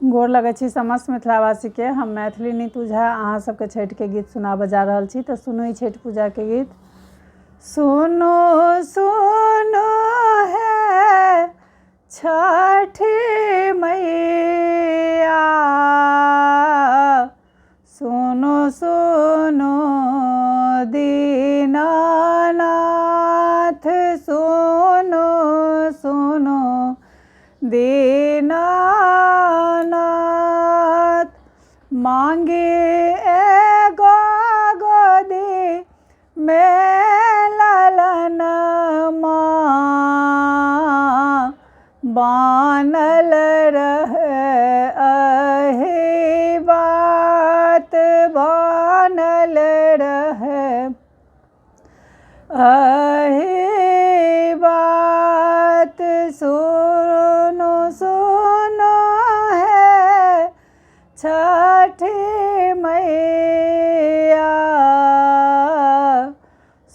गोर लगै छी समस्त मिथिलावासी के। हम मैथिली नीतू झा अहाँ सबके छठि के गीत सुना बजा रहल छी। तो सुनू ई छठि पूजा के गीत। सुनो सुनो है छठी मैया, सुनो सुनो दीनानाथ, सुनो सुनो दीनानाथ। मांगे एगो गोदी में ललन माँ, बानल रहे अहि बात, बानल रहे अहि बात। सुनो सुनो है छठी मैया,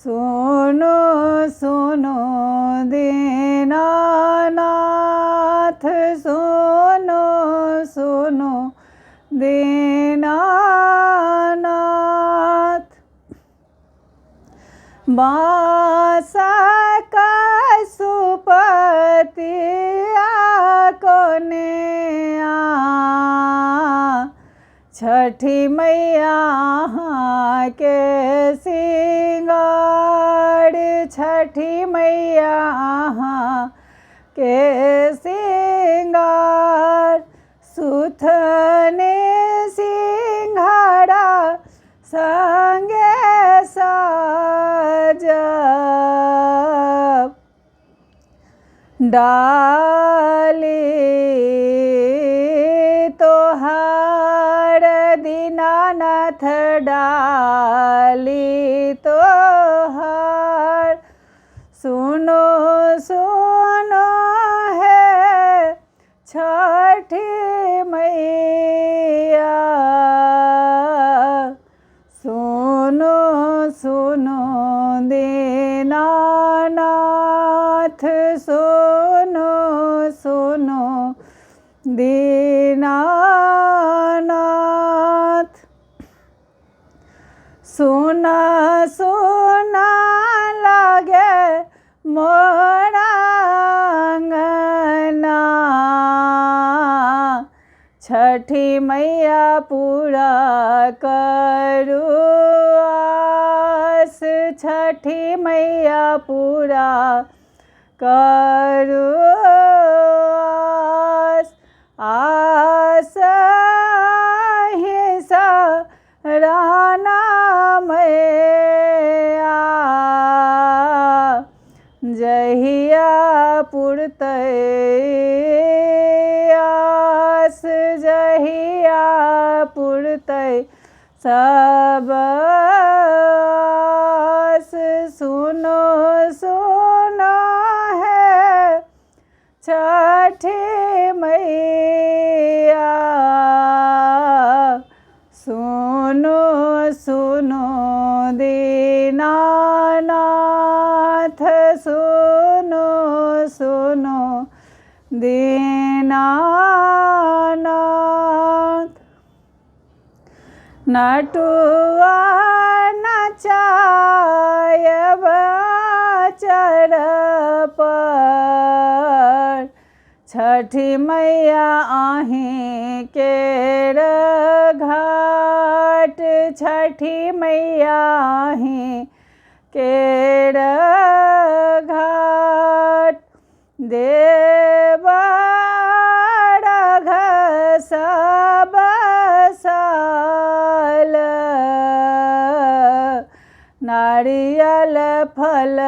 सुनो सुनो दीनानाथ, सुनो सुनो दीनानाथ। बांसा का सुपतिया कोनिया, छठी मैया के सिंगार, छठी मैया के सिंगार। सुथने सिंघाड़ा संगे साजब, डाली तोहार दीनानाथ, डाली तोहार। सुनो सुनो है छठी मैया, सुनो सुनो दीनानाथ, सुनो सुनो दीनानाथ। सुना सुना लागे मोरा अंगना, छठी मैया पूरा करू आस, छठी मैया पूरा करू आस। आस राना मैया, जहिया पुरतै आस, जहिया पुरतै सब आस। सुनो सुनो है छठी मैया, सुनो सुनो दीनानाथ, सुनो सुनो दीनानाथ। नटुआ नचायब चर पर, छठी मैया आहीं केर घाट, छठी मैया आहीं केर घाट। देव अर्घ सब साल, नारियल फल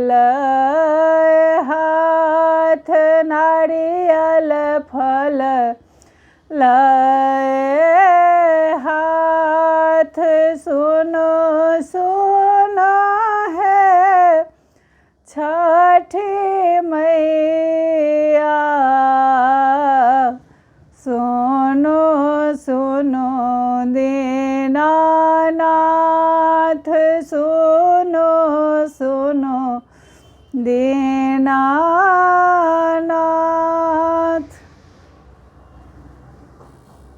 लय हाथ, नारियल फल लय हाथ। सुनो सुनो है छठी मैया, सुनो सुनो दीनानाथ, सुनो सुनो दीनानाथ।